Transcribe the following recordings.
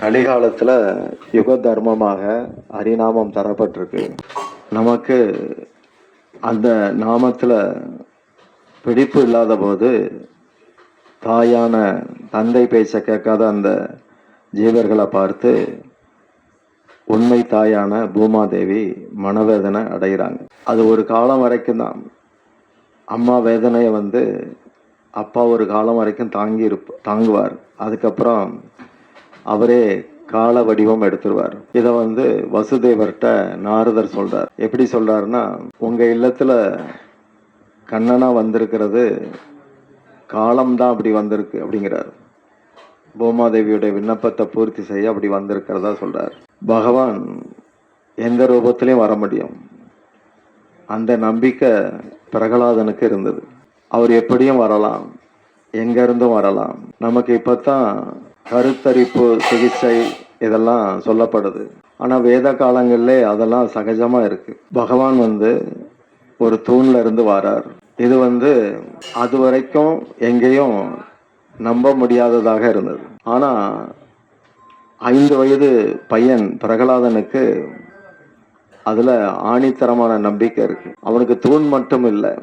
கலிகாலத்தில் யுக தர்மமாக ஹரிநாமம் தரப்பட்டிருக்கு. நமக்கு அந்த நாமத்தில் பிடிப்பு இல்லாத போது தாயான தந்தை பேச்ச கேட்காத அந்த ஜீவர்களை பார்த்து உண்மை தாயான பூமாதேவி மனவேதனை அடைகிறாங்க. அது ஒரு காலம் வரைக்கும் தான். அம்மா வேதனையை அப்பா ஒரு காலம் வரைக்கும் தாங்குவார். அதுக்கப்புறம் அவரே கால வடிவம் எடுத்துருவார். இதை வசுதேவர்கிட்ட நாரதர் சொல்றார். எப்படி சொல்றாருன்னா, உங்க இல்லத்துல கண்ணனா வந்திருக்கிறது காலம்தான் அப்படி வந்திருக்கு அப்படிங்கிறார். பூமாதேவியுடைய விண்ணப்பத்தை பூர்த்தி செய்ய அப்படி வந்திருக்கிறதா சொல்றார். பகவான் எந்த ரூபத்திலையும் வர முடியும், அந்த நம்பிக்கை பிரகலாதனுக்கு இருந்தது. அவர் எப்படியும் வரலாம், எங்க இருந்தும் வரலாம். நமக்கு இப்பதான் கருத்தரிப்பு சிகிச்சை இதெல்லாம் சொல்லப்படுது. ஆனா வேத காலங்கள்ல அதெல்லாம் சகஜமா இருக்கு. பகவான் ஒரு தூண்ல இருந்து வரார். இது அது வரைக்கும் எங்கேயும் நம்ப முடியாததாக இருந்தது. ஆனா 5 வயது பையன் பிரகலாதனுக்கு அதுல ஆணித்தரமான நம்பிக்கை இருக்கு. அவனுக்கு தூண் மட்டும் இல்லை,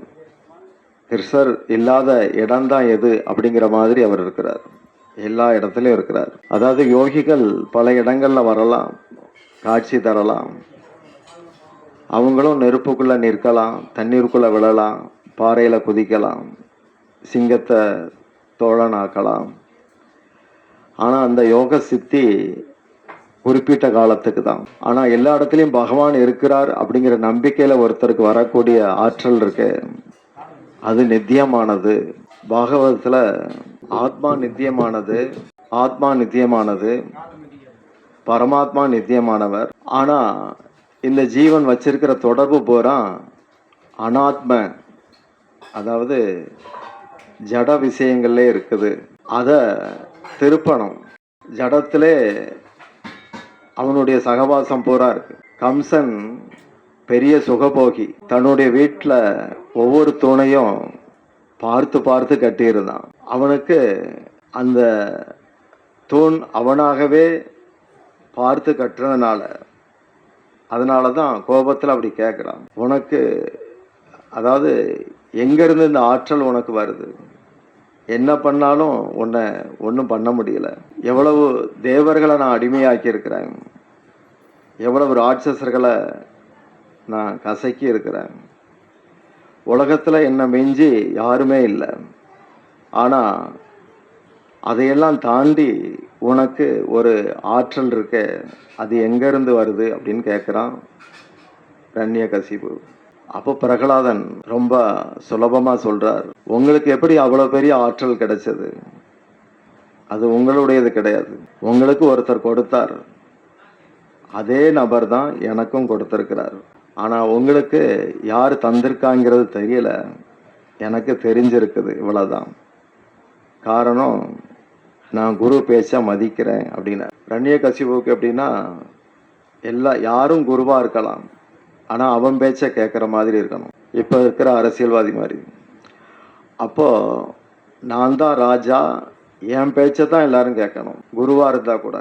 கிருஷ்ணர் இல்லாத இடம்தான் எது அப்படிங்கிற மாதிரி அவர் இருக்கிறார். எல்லா இடத்துலயும் இருக்கிறார். அதாவது யோகிகள் பல இடங்கள்ல வரலாம், காட்சி தரலாம். அவங்களும் நெருப்புக்குள்ள நிற்கலாம், தண்ணீருக்குள்ள விழலாம், பாறையில குதிக்கலாம், சிங்கத்தை தோழனாக்கலாம். ஆனா அந்த யோக சித்தி குறிப்பிட்ட காலத்துக்கு தான். ஆனா எல்லா இடத்துலயும் பகவான் இருக்கிறார் அப்படிங்கிற நம்பிக்கையில ஒருத்தருக்கு வரக்கூடிய ஆற்றல் இருக்கு, அது நித்தியமானது. பாகவதத்துல ஆத்மா நித்தியமானது, ஆத்மா நித்தியமானது, பரமாத்மா நித்தியமானவர். ஆனா இந்த ஜீவன் வச்சிருக்கிற தொடர்பு பூரா அனாத்ம, அதாவது ஜட விஷயங்கள்ல இருக்குது. அத திருப்பணம், ஜடத்திலே அவனுடைய சகவாசம் பூரா இருக்கு. கம்சன் பெரிய சுகபோகி, தன்னுடைய வீட்டில் ஒவ்வொரு தூணையும் பார்த்து பார்த்து கட்டியிருந்தான். அவனுக்கு அந்த தூண் அவனாகவே பார்த்து கட்டுறதுனால, அதனாலதான் கோபத்தில் அப்படி கேட்குறான். உனக்கு அதாவது எங்கிருந்து இந்த ஆற்றல் உனக்கு வருது? என்ன பண்ணாலும் உன்னை ஒன்றும் பண்ண முடியல. எவ்வளவு தேவர்களை நான் அடிமையாக்கி இருக்கிறேன், எவ்வளவு ராட்சசர்களை நான் கசக்கி இருக்கிறேன். உலகத்தில் என்னை மிஞ்சி யாருமே இல்லை. ஆனால் அதையெல்லாம் தாண்டி உனக்கு ஒரு ஆற்றல் இருக்க, அது எங்கேருந்து வருது அப்படின்னு கேட்குறான் இரண்யகசிபு. அப்போ பிரகலாதன் ரொம்ப சுலபமாக சொல்கிறார், உங்களுக்கு எப்படி அவ்வளோ பெரிய ஆற்றல் கிடைச்சது? அது உங்களுடையது கிடையாது, உங்களுக்கு ஒருத்தர் கொடுத்தார். அதே நபர் தான் எனக்கும் கொடுத்திருக்கிறார். ஆனால் உங்களுக்கு யார் தந்திருக்காங்கிறது தெரியல, எனக்கு தெரிஞ்சிருக்குது, இவ்வளோதான். காரணம், நான் குரு பேச்ச மதிக்கிறேன் அப்படின்னு. இரண்யகசிபுவுக்கு எப்படின்னா, யாரும் குருவாக இருக்கலாம், ஆனால் அவன் பேச்ச கேட்குற மாதிரி இருக்கணும். இப்போ இருக்கிற அரசியல்வாதி மாதிரி. அப்போது நான் தான் ராஜா, என் பேச்சை தான் எல்லாரும் கேட்கணும், குருவாக இருந்தால் கூட.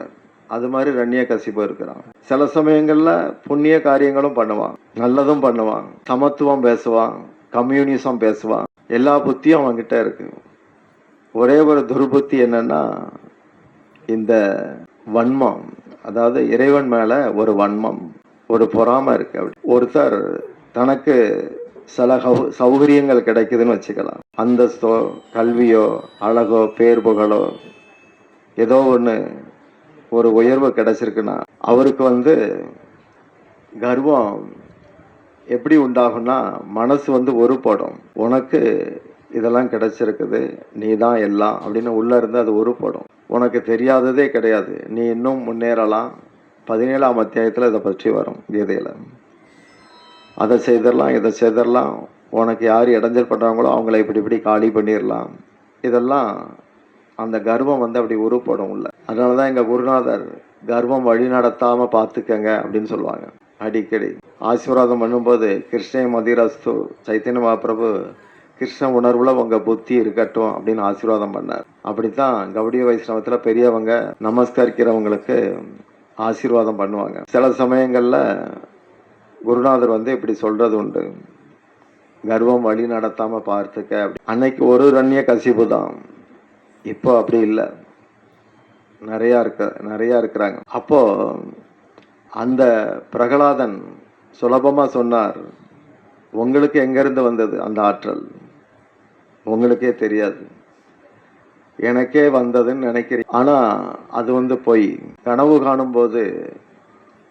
அது மாதிரி இரண்யகசிபு இருக்கிறான். சில சமயங்களில் புண்ணிய காரியங்களும் பண்ணுவான், நல்லதும் பண்ணுவான், சமத்துவம் பேசுவான், கம்யூனிசம் பேசுவான். எல்லா புத்தியும் அவன்கிட்ட இருக்கு. ஒரே ஒரு துர்புத்தி என்னன்னா, இந்த வன்மம், அதாவது இறைவன் மேல ஒரு வன்மம், ஒரு பொறாமை இருக்கு. அப்படி ஒருத்தர் தனக்கு சில சௌகரியங்கள் கிடைக்குதுன்னு வச்சுக்கலாம், அந்தஸ்தோ கல்வியோ அழகோ பேர் புகழோ ஏதோ ஒன்று ஒரு உயர்வு கிடைச்சிருக்குன்னா, அவருக்கு கர்வம் எப்படி உண்டாகும்னா, மனசு ஒருபடும். உனக்கு இதெல்லாம் கிடைச்சிருக்குது, நீ தான் எல்லாம் அப்படின்னு உள்ள இருந்து அது உருப்படும். உனக்கு தெரியாததே கிடையாது, நீ இன்னும் முன்னேறலாம். 17ஆம் அத்தியாயத்தில் இதை பற்றி வரும் கீதையில். அதை செய்திடலாம், இதை செய்திடலாம், உனக்கு யார் இடைஞ்சல் பண்ணுறாங்களோ அவங்கள இப்படி இப்படி காலி பண்ணிடலாம். இதெல்லாம் அந்த கர்வம் அப்படி உருப்படும் உள்ள. அதனால தான் எங்கள் குருநாதர் கர்வம் வழி நடத்தாமல் பார்த்துக்கங்க அப்படின்னு சொல்லுவாங்க. அடிக்கடி ஆசீர்வாதம் பண்ணும்போது கிருஷ்ண மதிரஸ்து சைத்தன்ய மகாபிரபு கிருஷ்ண உணர்வுல உங்க புத்தி இருக்கட்டும் அப்படின்னு ஆசீர்வாதம் பண்ணார். அப்படித்தான் கௌடிய வைஷ்ணவத்துல பெரியவங்க நமஸ்கரிக்கிறவங்களுக்கு ஆசீர்வாதம் பண்ணுவாங்க. சில சமயங்கள்ல குருநாதர் வந்து இப்படி சொல்றது உண்டு, கர்வம் வழி நடத்தாம பார்த்துக்க அப்படி. அன்னைக்கு ஒரு ரண்ய கசிப்பு தான், இப்போ அப்படி இல்லை, நிறைய இருக்கிறாங்க. அப்போ அந்த பிரகலாதன் சுலபமா சொன்னார், உங்களுக்கு எங்கிருந்து வந்தது அந்த ஆற்றல், உங்களுக்கே தெரியாது, எனக்கே வந்ததுன்னு நினைக்கிறேன். ஆனா அது வந்து பொய். கனவு காணும் போது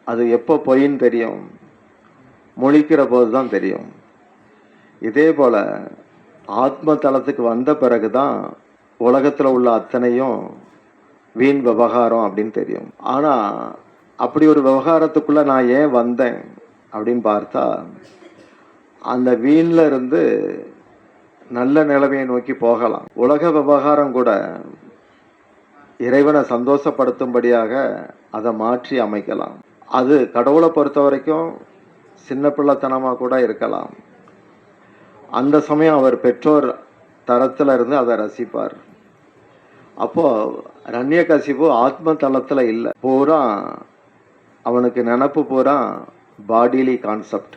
அது எப்போ பொய்ன்னு தெரியும், முழிக்கிற போது தான் தெரியும். இதே போல ஆத்ம தளத்துக்கு வந்த பிறகுதான் உலகத்துல உள்ள அத்தனையும் வீண் விவகாரம் அப்படின்னு தெரியும். ஆனா அப்படி ஒரு விவகாரத்துக்குள்ள நான் ஏன் வந்தேன் அப்படின்னு பார்த்தா, அந்த வீண்ல இருந்து நல்ல நிலைமையை நோக்கி போகலாம். உலக விவகாரம் கூட இறைவனை சந்தோஷப்படுத்தும்படியாக அதை மாற்றி அமைக்கலாம். அது கடவுளை பொறுத்த வரைக்கும் சின்ன பிள்ளைத்தனமா கூட இருக்கலாம். அந்த சமயம் அவர் பெற்றோர் தரத்துல இருந்து அதை ரசிப்பார். அப்போ ரண்யகசிபு ஆத்ம தளத்துல இல்லை, பூரா அவனுக்கு நினப்பு பூரா பாடிலி கான்செப்ட்.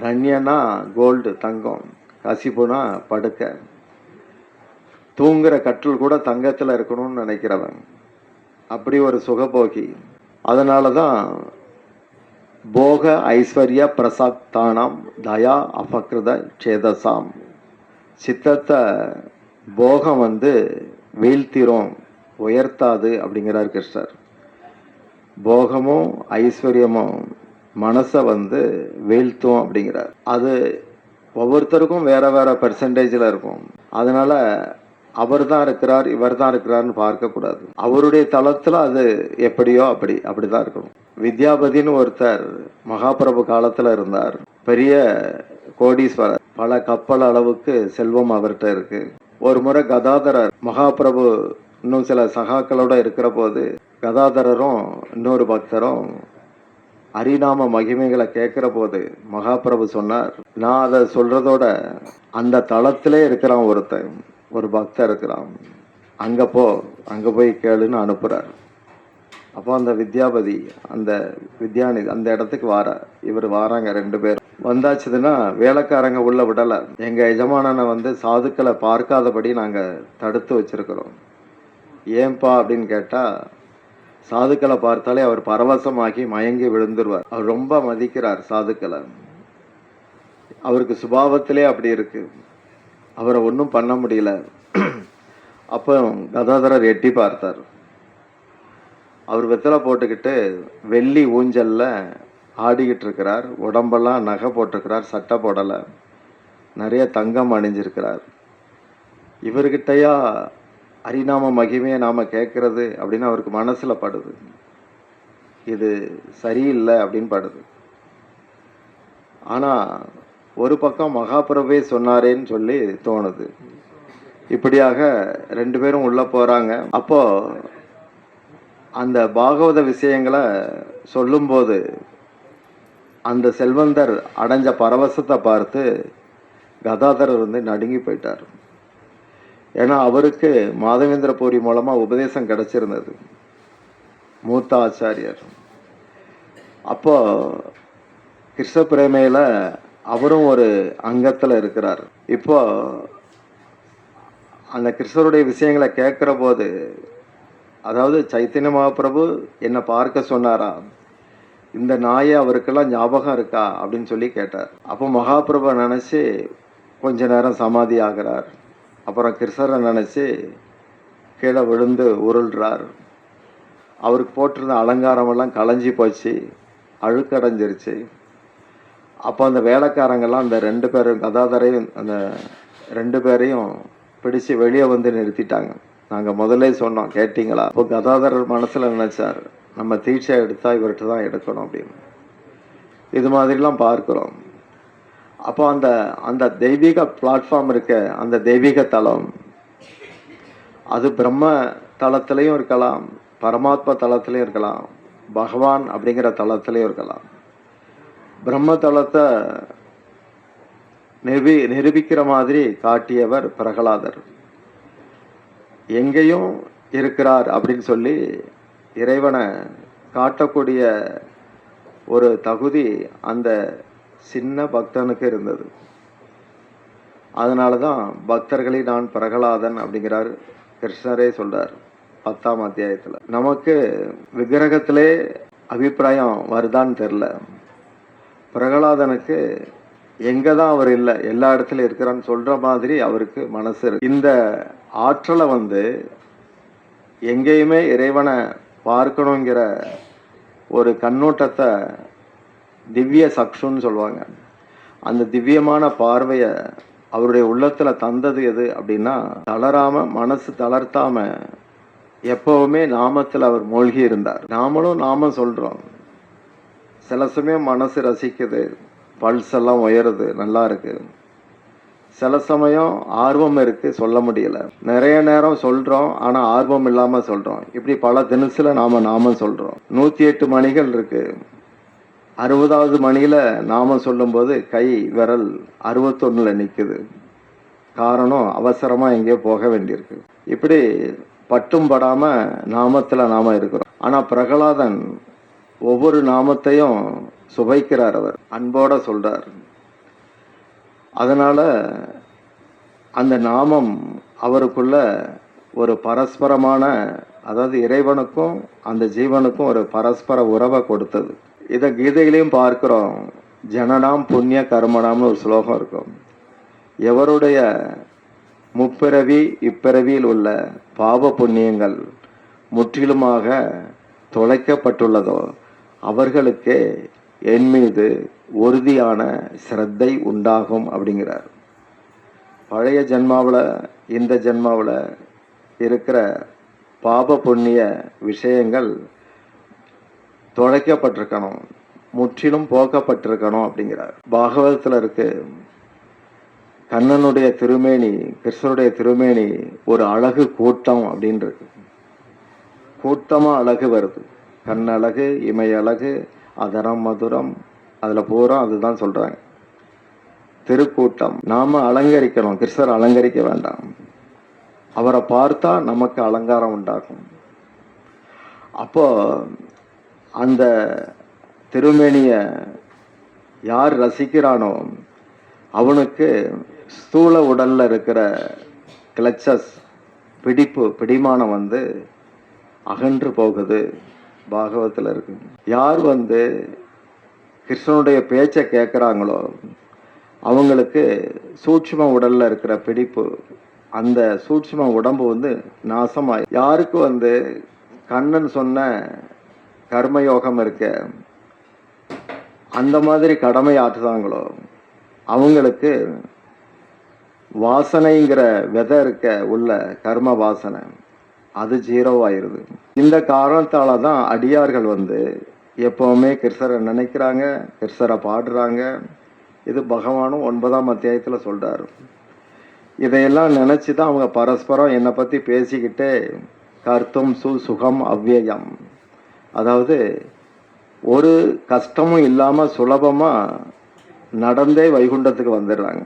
ரண்யனா கோல்டு தங்கம், கசிப்புனா படுக்க, தூங்குற கட்டில் கூட தங்கத்துல இருக்கணும்னு நினைக்கிறவன், அப்படி ஒரு சுகபோகி. அதனாலதான் போக ஐஸ்வர்ய பிரசாத்தானாம் தயா அபகிருத சேதசாம், சித்தத்தை போகம் வந்து வீழ்த்திரும், உயர்த்தாது அப்படிங்கிறார் கிருஷ்ணர். போகமும் ஐஸ்வர்யமும் மனசை வந்து வீழ்த்தும் அப்படிங்கிறார். அது ஒவ்வொருத்தருக்கும் வேற வேற பெர்சன்டேஜில் இருக்கும். அதனால அவர் தான் இருக்கிறார் இவர் தான் இருக்கிறார்னு பார்க்கக்கூடாது. அவருடைய தளத்தில் அது எப்படியோ அப்படிதான் இருக்கணும். வித்யாபதினு ஒருத்தர் மகாபிரபு காலத்தில் இருந்தார். பெரிய கோடீஸ்வரர், பல கப்பல் அளவுக்கு செல்வம் அவர்கிட்ட இருக்கு. ஒரு முறை கதாதரர் மகாபிரபு இன்னும் சில சகாக்களோட இருக்கிற போது கதாதரரும் இன்னொரு பக்தரும் ஹரிநாம மகிமைகளை கேட்கிற போது மகாபிரபு சொன்னார், நான் அதை சொல்றதோட அந்த தளத்திலே இருக்கிறான் ஒருத்தன், ஒரு பக்தர் இருக்கிறான், அங்க போய் கேளுன்னு அனுப்புறார். அப்போ அந்த வித்யாபதி அந்த வித்யாநிதி அந்த இடத்துக்கு இவர் வாராங்க. 2 பேர் வந்தாச்சுதுன்னா வேலைக்காரங்க உள்ள விடலை. எங்க எஜமானனை வந்து சாதுக்களை பார்க்காதபடி நாங்க தடுத்து வச்சிருக்கிறோம். ஏன்பா அப்படின்னு கேட்டா, சாதுக்களை பார்த்தாலே அவர் பரவசமாகி மயங்கி விழுந்துருவார். அவர் ரொம்ப மதிக்கிறார் சாதுக்களை, அவருக்கு சுபாவத்திலே அப்படி இருக்கு, அவரை ஒன்றும் பண்ண முடியல. அப்போ கதாதரர் எட்டி பார்த்தார். அவர் வெத்தலை போட்டுக்கிட்டு வெள்ளி ஊஞ்சல்ல ஆடிக்கிட்டு இருக்கிறார். உடம்பெல்லாம் நகை போட்டிருக்கிறார், சட்டை போடலை, நிறைய தங்கம் அணிஞ்சிருக்கிறார். இவர்கிட்டயா ஹரிநாம மகிமையை நாம கேட்கறது அப்படின்னு அவருக்கு மனசுல படுது. இது சரியில்லை அப்படின்னு படுது. ஆனா ஒரு பக்கம் மகாபிரபுவே சொன்னாரேன்னு சொல்லி தோணுது. இப்படியாக 2 பேரும் உள்ள போறாங்க. அப்போ அந்த பாகவத விஷயங்களை சொல்லும்போது அந்த செல்வந்தர் அடைஞ்ச பரவசத்தை பார்த்து கதாதரர் வந்து நடுங்கி போயிட்டார். ஏன்னா அவருக்கு மாதவேந்திரபுரி மூலமா உபதேசம் கிடைச்சிருந்தது, மூத்த ஆச்சாரியர். அப்போ கிருஷ்ண பிரேமையில அவரும் ஒரு அங்கத்துல இருக்கிறார். இப்போ அந்த கிருஷ்ணருடைய விஷயங்களை கேட்கிற போது, அதாவது சைத்தன்ய மகாபிரபு என்னை பார்க்க சொன்னாரா, இந்த நாயை அவருக்கெல்லாம் ஞாபகம் இருக்கா அப்படின்னு சொல்லி கேட்டார். அப்போ மகாபிரபு நினைச்சு கொஞ்ச நேரம் சமாதி ஆகிறார். அப்புறம் கிருஷ்ணரை நினைச்சு கீழே விழுந்து உருள்றார். அவருக்கு போட்டிருந்த அலங்காரமெல்லாம் களைஞ்சி போச்சு, அழுக்கடைஞ்சிருச்சு. அப்போ அந்த வேலைக்காரங்கெல்லாம் அந்த 2 பேரும் கதாதரையும் அந்த 2 பேரையும் பிடிச்சு வெளியே வந்து நிறுத்திட்டாங்க. நாங்கள் முதல்ல சொன்னோம், கேட்டீங்களா? இப்போ கதாதரர் மனசுல நினைச்சார், நம்ம தீட்சை எடுத்தா இவர்கிட்ட தான் எடுக்கணும் அப்படின்னு. இது மாதிரிலாம் பார்க்கிறோம். அப்போ அந்த அந்த தெய்வீக பிளாட்ஃபார்ம் இருக்க, அந்த தெய்வீக தளம், அது பிரம்ம தளத்திலையும் இருக்கலாம், பரமாத்மா தளத்திலையும் இருக்கலாம், பகவான் அப்படிங்கிற தளத்திலையும் இருக்கலாம். பிரம்ம தளத்தை நிரூபிக்கிற மாதிரி காட்டியவர் பிரகலாதர். எங்கேயும் இருக்கிறார் அப்படின்னு சொல்லி இறைவனை காட்டக்கூடிய ஒரு தகுதி அந்த சின்ன பக்தனுக்கு இருந்தது. அதனால தான் பக்தர்களை நான் பிரகலாதன் அப்படிங்கிறார் கிருஷ்ணரே சொல்றார் 10ஆம் அத்தியாயத்தில். நமக்கு விக்கிரகத்திலே அபிப்பிராயம் வருதான்னு தெரில. பிரகலாதனுக்கு எங்கே தான் அவர் இல்லை, எல்லா இடத்துலையும் இருக்கிறான்னு சொல்கிற மாதிரி அவருக்கு மனசு இருக்கு. இந்த ஆற்றலை எங்கேயுமே இறைவனை பார்க்கணுங்கிற ஒரு கண்ணோட்டத்தை திவ்ய சக்ஷுன்னு சொல்லுவாங்க. அந்த திவ்யமான பார்வையை அவருடைய உள்ளத்தில் தந்தது எது அப்படின்னா, தளராமல், மனசு தளர்த்தாமல் எப்போவுமே நாமத்தில் அவர் மூழ்கி இருந்தார். நாமளும் நாமம் சொல்கிறோம். சில சமயம் மனசு ரசிக்குது, பல்ஸ் எல்லாம் உயருது, நல்லா இருக்கு. சில சமயம் ஆர்வம் இருக்கு, சொல்ல முடியல. நிறைய நேரம் சொல்றோம், ஆனா ஆர்வம் இல்லாம சொல்றோம். இப்படி பல தினசுல நாமம் சொல்றோம். 108 மணிகள் இருக்கு. 60வது மணியில நாம சொல்லும்போது கை விரல் 61ல நிக்குது. காரணம், அவசரமா எங்கேயோ போக வேண்டியிருக்கு. இப்படி பட்டும் படாம நாமத்துல நாம இருக்கிறோம். ஆனா பிரகலாதன் ஒவ்வொரு நாமத்தையும் சுவைக்கிறார். அவர் அன்போட சொல்றார். அதனால அந்த நாமம் அவருக்குள்ள ஒரு பரஸ்பரமான, அதாவது இறைவனுக்கும் அந்த ஜீவனுக்கும் ஒரு பரஸ்பர உறவை கொடுத்தது. இதை கீதையிலையும் பார்க்கிறோம். ஜனனாம் புண்ணிய கர்மனாம்னு ஒரு ஸ்லோகம் இருக்கும். எவருடைய முப்பிறவி இப்பிறவியில் உள்ள பாவ புண்ணியங்கள் முற்றிலுமாக தொலைக்கப்பட்டுள்ளதோ அவர்களுக்கு என் மீது உறுதியான சிரத்தை உண்டாகும் அப்படிங்கிறார். பழைய ஜென்மாவில் இந்த ஜென்மாவில் இருக்கிற பாப புண்ணிய விஷயங்கள் தொலைக்கப்பட்டிருக்கணும், முற்றிலும் போக்கப்பட்டிருக்கணும் அப்படிங்கிறார். பாகவதத்தில் இருக்கு, கண்ணனுடைய திருமேனி, கிருஷ்ணனுடைய திருமேனி ஒரு அழகு கூட்டம் அப்படின்னு இருக்கு. கூட்டமாக அழகு வருது. கண் அழகு, இமை அழகு, அதரம் மதுரம், அதில் பூரா அதுதான் சொல்கிறாங்க. திருக்கூட்டம். நாம் அலங்கரிக்கணும், கிருஷ்ணர் அலங்கரிக்க வேண்டாம். அவரை பார்த்தா நமக்கு அலங்காரம் உண்டாகும். அப்போ அந்த திருமேனியை யார் ரசிக்கிறானோ அவனுக்கு ஸ்தூல உடல்ல இருக்கிற கிளச்சஸ், பிடிமானம் அகன்று போகுது. பாகவத்தில் இருக்கு. யார் கிருஷ்ணனுடைய பேச்சை கேட்குறாங்களோ அவங்களுக்கு சூட்சும உடல்ல இருக்கிற பிடிப்பு, அந்த சூட்சும உடம்பு நாசமாய். யாருக்கு கண்ணன் சொன்ன கர்மயோகம் இருக்க, அந்த மாதிரி கடமை ஆற்றுதாங்களோ அவங்களுக்கு வாசனைங்கிற விதை இருக்க உள்ள கர்ம வாசனை அது 0 ஆயிருது. இந்த காரணத்தால தான் அடியார்கள் எப்பவுமே கிருஷ்ணரை நினைக்கிறாங்க, கிருஷ்ணரை பாடுறாங்க. இது பகவானும் 9ஆம் அத்தியாயத்தில் சொல்றாரு. இதையெல்லாம் நினைச்சு தான் அவங்க பரஸ்பரம் என்னை பற்றி பேசிக்கிட்டே கர்த்தும் சுகம் அவ்வியம், அதாவது ஒரு கஷ்டமும் இல்லாமல் சுலபமாக நடந்தே வைகுண்டத்துக்கு வந்துடுறாங்க.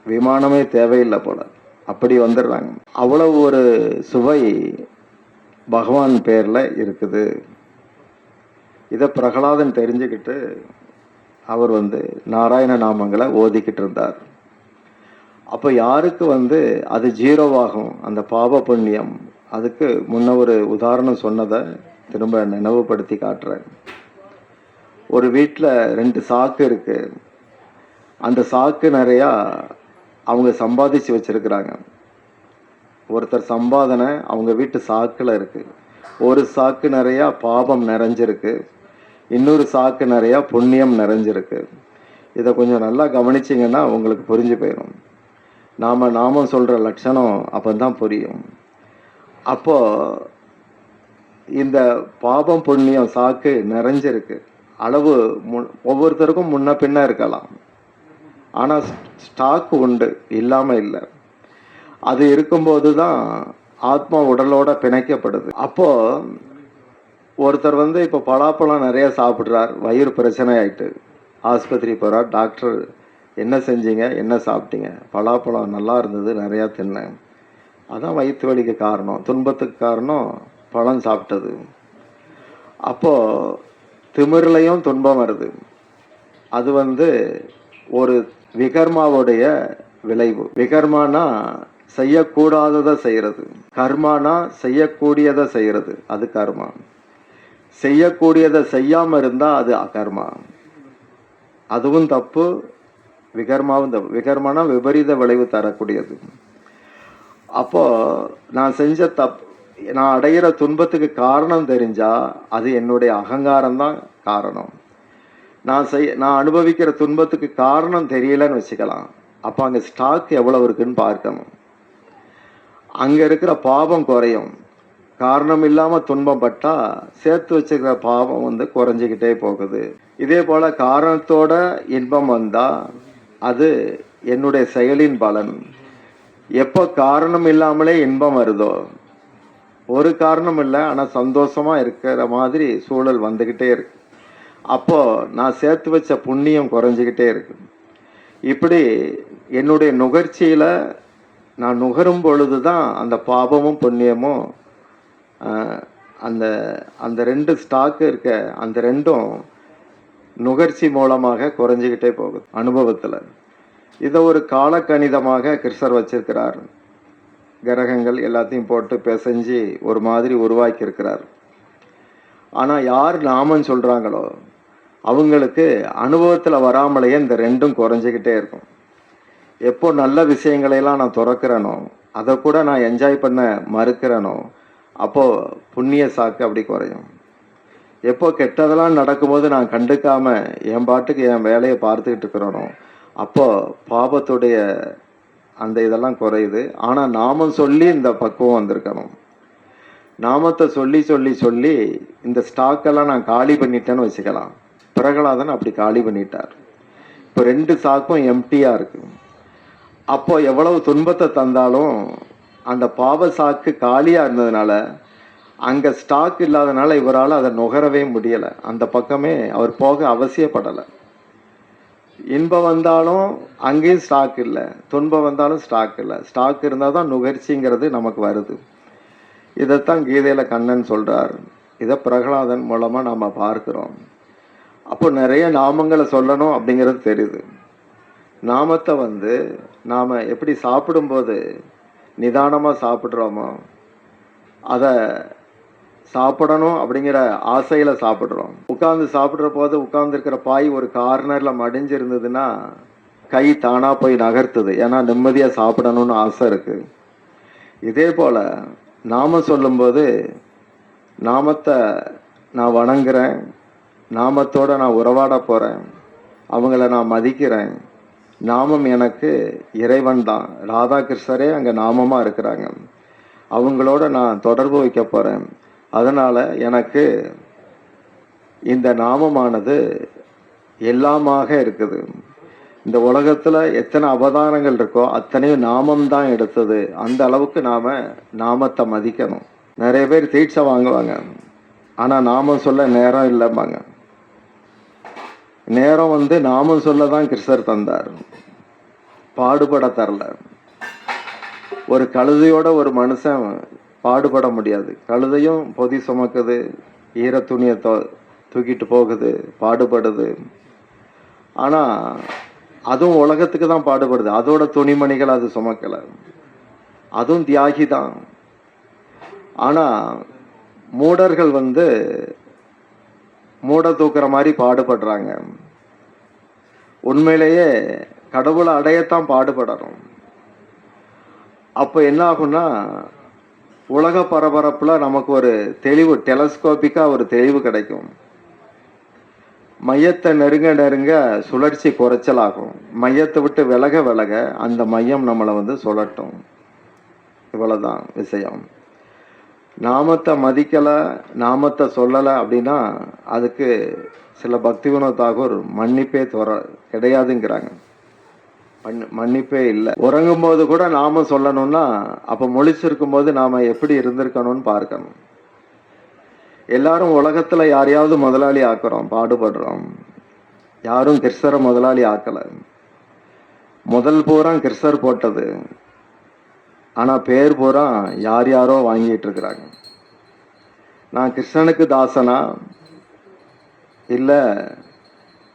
விமானமே தேவையில்லை போல, அப்படி வந்துடுறாங்க. அவ்வளவு ஒரு சுவை பகவான் பேரில் இருக்குது. இதை பிரகலாதன் தெரிஞ்சுக்கிட்டு அவர் நாராயண நாமங்களை ஓதிக்கிட்டு இருந்தார். அப்போ யாருக்கு அது 0 ஆகும் அந்த பாவ புண்ணியம்? அதுக்கு முன்ன ஒரு உதாரணம் சொன்னதை திரும்ப நினைவுபடுத்தி காட்டுறேன். ஒரு வீட்டில் 2 சாக்கு இருக்கு. அந்த சாக்கு நிறையா அவங்க சம்பாதிச்சு வச்சிருக்கிறாங்க. ஒருத்தர் சம்பாதனை அவங்க வீட்டு சாக்கில் இருக்கு. ஒரு சாக்கு நிறையா பாபம் நிறைஞ்சிருக்கு, இன்னொரு சாக்கு நிறையா புண்ணியம் நிறைஞ்சிருக்கு. இதை கொஞ்சம் நல்லா கவனிச்சிங்கன்னா உங்களுக்கு புரிஞ்சு போயிடும். நாமம் சொல்கிற லட்சணம் அப்போ தான் புரியும். அப்போ இந்த பாபம் புண்ணியம் சாக்கு நிறைஞ்சிருக்கு. அளவு ஒவ்வொருத்தருக்கும் முன்ன பின்ன இருக்கலாம், ஆனால் ஸ்டாக் உண்டு, இல்லாமல் இல்லை. அது இருக்கும்போது தான் ஆத்மா உடலோட பிணைக்கப்படுது. அப்போ ஒருத்தர் இப்போ பலாப்பழம் நிறைய சாப்பிட்றார், வயிறு பிரச்சனை ஆயிட்டு ஆஸ்பத்திரி போகிறார். டாக்டர் என்ன செஞ்சீங்க, என்ன சாப்பிட்டீங்க? பலாப்பழம் நல்லா இருந்தது, நிறையா தின்னேன். அதான் வயிற்று வலிக்கு காரணம். துன்பத்துக்கு காரணம் பழம் சாப்பிட்டது. அப்போ திமிர்லையும் துன்பம் வருது. அது ஒரு விகர்மாவுடைய விளைவு. விகர்மானா செய்யக்கூடாததை செய்யறது, கர்மானா செய்யக்கூடியதை செய்யறது, அது கர்மா. செய்யக்கூடியதை செய்யாம இருந்தா அது அகர்மா. அதுவும் தப்பு, விகர்மாவும் தப்பு. விகர்மானா விபரீத விளைவு தரக்கூடியது. அப்போ நான் செஞ்ச நான் அடையிற துன்பத்துக்கு காரணம் தெரிஞ்சா அது என்னுடைய அகங்காரம் தான் காரணம். நான் அனுபவிக்கிற துன்பத்துக்கு காரணம் தெரியலன்னு வச்சுக்கலாம். அப்போ அங்கே ஸ்டாக் எவ்வளவு இருக்குன்னு பார்க்கணும். அங்கே இருக்கிற பாவம் குறையும். காரணம் இல்லாமல் துன்பம் பட்டா சேர்த்து வச்சுக்கிற பாவம் குறைஞ்சிக்கிட்டே போகுது. இதே போல காரணத்தோட இன்பம் வந்தா அது என்னுடைய செயலின் பலன். எப்போ காரணம் இல்லாமலே இன்பம் வருதோ, ஒரு காரணம் இல்லை ஆனால் சந்தோஷமா இருக்கிற மாதிரி சூழல் வந்துக்கிட்டே இருக்கு, அப்போ நான் சேர்த்து வச்ச புண்ணியம் குறைஞ்சிக்கிட்டே இருக்கு. இப்படி என்னுடைய நுகர்ச்சியில நான் நுகரும் பொழுது தான் அந்த பாபமும் புண்ணியமும் அந்த அந்த ரெண்டு ஸ்டாக் இருக்க, அந்த ரெண்டும் நுகர்ச்சி மூலமாக குறைஞ்சிக்கிட்டே போகுது அனுபவத்தில். இதை ஒரு காலக்கணிதமாக கிருஷ்ணர் வச்சிருக்கிறார். கிரகங்கள் எல்லாத்தையும் போட்டு பிசைஞ்சு ஒரு மாதிரி உருவாக்கி இருக்கிறார். ஆனால் யார் நாமம் சொல்கிறாங்களோ அவங்களுக்கு அனுபவத்தில் வராமலேயே இந்த ரெண்டும் குறைஞ்சிக்கிட்டே இருக்கும். எப்போ நல்ல விஷயங்களையெல்லாம் நான் துறக்கிறேனோ, அதை கூட நான் என்ஜாய் பண்ண மறுக்கிறேனோ, அப்போது புண்ணிய சாக்கு அப்படி குறையும். எப்போ கெட்டதெல்லாம் நடக்கும்போது நான் கண்டுக்காம என் பாட்டுக்கு என் வேலையை பார்த்துக்கிட்டு இருக்கிறேனோ, அப்போது பாபத்துடைய அந்த இதெல்லாம் குறையுது. ஆனால் நாமம் சொல்லி இந்த பக்குவம் வந்திருக்கணும். நாமத்தை சொல்லி சொல்லி சொல்லி இந்த ஸ்டாக்கெல்லாம் நான் காலி பண்ணிட்டேன்னு வச்சுக்கலாம். பிரகலாதன் அப்படி காலி பண்ணிட்டார். இப்போ ரெண்டு சாக்கும் எம்டியாக இருக்கு. அப்போ எவ்வளவு துன்பத்தை தந்தாலும் அந்த பாவ சாக்கு காலியாக இருந்ததுனால, அங்கே ஸ்டாக் இல்லாதனால இவரால் அதை நுகரவே முடியலை. அந்த பக்கமே அவர் போக அவசியப்படலை. இன்பம் வந்தாலும் அங்கேயும் ஸ்டாக் இல்லை, துன்பம் வந்தாலும் ஸ்டாக் இல்லை. ஸ்டாக் இருந்தால் தான் நுகர்ச்சிங்கிறது நமக்கு வருது. இதைத்தான் கீதையில் கண்ணன் சொல்கிறார். இதை பிரகலாதன் மூலமாக நாம் பார்க்குறோம். அப்போ நிறைய நாமங்களை சொல்லணும் அப்படிங்கிறது தெரியுது. நாமத்தை நாம் எப்படி சாப்பிடும்போது நிதானமாக சாப்பிட்றோமோ, அதை சாப்பிடணும் அப்படிங்கிற ஆசையில் சாப்பிட்றோம். உட்காந்து சாப்பிட்ற போது உட்கார்ந்துருக்கிற பாய் ஒரு கார்னரில் மடிஞ்சிருந்ததுன்னா கை தானாக போய் நகர்த்துது, ஏன்னா நிம்மதியாக சாப்பிடணும்னு ஆசை இருக்குது. இதே போல் நாம சொல்லும்போது நாமத்தை நான் வணங்குறேன், நாமத்தோடு நான் உறவாட போகிறேன், அவங்கள நான் மதிக்கிறேன். நாமம் எனக்கு இறைவன் தான், ராதாகிருஷ்ணரே அங்கே நாமமாக இருக்கிறாங்க, அவங்களோட நான் தொடர்பு வைக்க போகிறேன். அதனால் எனக்கு இந்த நாமமானது எல்லாமாக இருக்குது. இந்த உலகத்தில் எத்தனை அவதாரங்கள் இருக்கோ அத்தனையும் நாமம்தான் எடுத்தது. அந்த அளவுக்கு நாம் நாமத்தை மதிக்கணும். நிறைய பேர் தீட்சை வாங்குவாங்க, ஆனால் நாமம் சொல்ல நேரம் இல்லைம்பாங்க. நேரம் நாமம் சொல்ல தான் கிருஷ்ணர் தந்தார், பாடுபட தரல. ஒரு கழுதையோட ஒரு மனுஷன் பாடுபட முடியாது. கழுதையும் பொதி சுமக்குது, ஈர துணியை தூக்கிட்டு போகுது, பாடுபடுது. ஆனால் அதுவும் உலகத்துக்கு தான் பாடுபடுது. அதோட துணிமணிகள் அது சுமக்கலை, அதுவும் தியாகி தான். ஆனால் மூடர்கள் மூட தூக்குற மாதிரி பாடுபடுறாங்க. உண்மையிலேயே கடவுளை அடையத்தான் பாடுபடணும். அப்போ என்ன ஆகும்னா, உலக பரபரப்பில் நமக்கு ஒரு தெளிவு, டெலஸ்கோப்பிக்காக ஒரு தெளிவு கிடைக்கும். மையத்தை நெருங்க நெருங்க சுழற்சி குறைச்சலாகும். மையத்தை விட்டு விலக விலக அந்த மையம் நம்மளை சுழட்டும். இவ்வளவுதான் விஷயம். நாமத்தை மதிக்கலை, நாமத்தை சொல்லலை அப்படின்னா அதுக்கு சில பக்திவினோத் தாகூர் மன்னிப்பே கிடையாதுங்கிறாங்க. மன்னிப்பே இல்லை. உறங்கும் போது கூட நாம சொல்லணும்னா அப்போ முழிச்சிருக்கும் போது நாம் எப்படி இருந்திருக்கணும்னு பார்க்கணும். எல்லாரும் உலகத்தில் யாரையாவது முதலாளி ஆக்குறோம், பாடுபடுறோம். யாரும் கிருஷ்ணரை முதலாளி ஆக்கலை. முதல் பூரா கிருஷ்ணர் போட்டது, ஆனா பேர் பூரா யார் யாரோ வாங்கிட்டு இருக்கிறாங்க. நான் கிருஷ்ணனுக்கு தாசனா இல்ல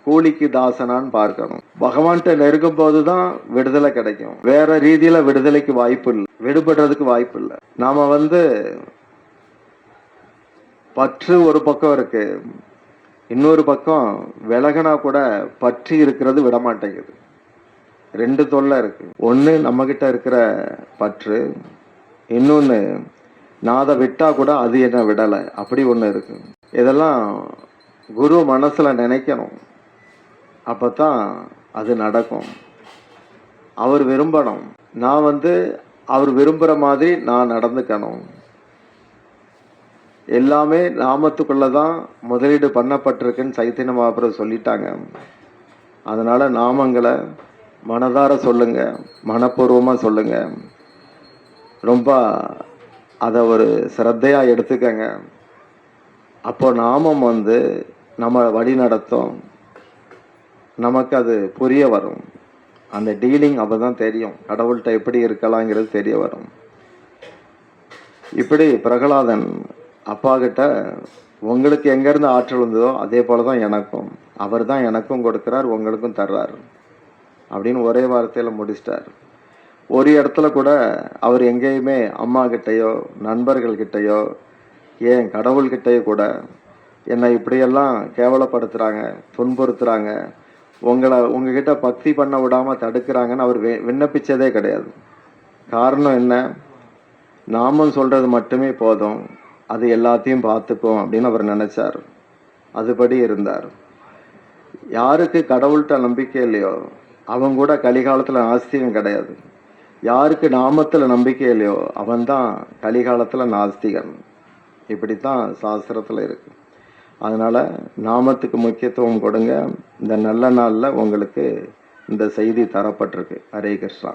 கூலிக்கு தாசனான்னு பார்க்கணும். பகவான்கிட்ட நெருங்கும் போதுதான் விடுதலை கிடைக்கும். வேற ரீதியில விடுதலைக்கு வாய்ப்பு இல்லை, விடுபடுறதுக்கு வாய்ப்பு இல்லை. நாம பற்று ஒரு பக்கம் இருக்கு, இன்னொரு பக்கம் விலகனா கூட பற்றி இருக்கிறது விட மாட்டேங்குது. ரெண்டு தொல்லை இருக்கு. ஒன்று நம்ம கிட்ட இருக்கிற பற்று, இன்னொன்று நான் அதை விட்டா கூட அது என்ன விடலை, அப்படி ஒன்று இருக்கு. இதெல்லாம் குரு மனசுல நினைக்கணும், அப்பதான் அது நடக்கும். அவர் விரும்பணும், நான் அவர் விரும்புற மாதிரி நான் நடந்துக்கணும். எல்லாமே நாமத்துக்குள்ளதான் முதலீடு பண்ணப்பட்டிருக்குன்னு சைத்தன்ய மகாபிரபு சொல்லிட்டாங்க. அதனால நாமங்களை மனதார சொல்லுங்க, மனப்பூர்வமா சொல்லுங்க. ரொம்ப அதை ஒரு சிரத்தையா எடுத்துக்கங்க. அப்போ நாமம் நம்ம வழி நடத்தும், நமக்கு அது புரிய வரும். அந்த டீலிங் அப்பதான் தெரியும், கடவுள்கிட்ட எப்படி இருக்கலாங்கிறது தெரிய வரும். இப்படி பிரகலாதன் அப்பா கிட்ட உங்களுக்கு எங்கேருந்து ஆற்றல் வந்ததோ அதே போல தான் எனக்கும், அவர் தான் எனக்கும் கொடுக்கிறார், உங்களுக்கும் தர்றார் அப்படின்னு ஒரே வார்த்தையில் முடிச்சிட்டார். ஒரு இடத்துல கூட அவர் எங்கேயுமே அம்மா கிட்டேயோ நண்பர்கள்கிட்டையோ ஏன் கடவுள்கிட்டயோ கூட என்னை இப்படியெல்லாம் கேவலப்படுத்துகிறாங்க, துன்புறுத்துகிறாங்க, உங்ககிட்ட பக்தி பண்ண விடாமல் தடுக்கிறாங்கன்னு அவர் விண்ணப்பிச்சதே கிடையாது. காரணம் என்ன? நாமம் சொல்கிறது மட்டுமே போதும், அது எல்லாத்தையும் பார்த்துக்கும் அப்படின்னு அவர் நினைச்சார். அதுபடி இருந்தார். யாருக்கு கடவுள்கிட்ட நம்பிக்கை இல்லையோ அவன் கூட கலிகாலத்தில் நாஸ்திகம் கிடையாது. யாருக்கு நாமத்தில் நம்பிக்கை இல்லையோ அவன்தான் கலிகாலத்தில் நாஸ்திகன். இப்படித்தான் சாஸ்திரத்தில் இருக்கு. அதனால நாமத்துக்கு முக்கியத்துவம் கொடுங்க. இந்த நல்ல நாளில் உங்களுக்கு இந்த செய்தி தரப்பட்டிருக்கு. ஹரே கிருஷ்ணா.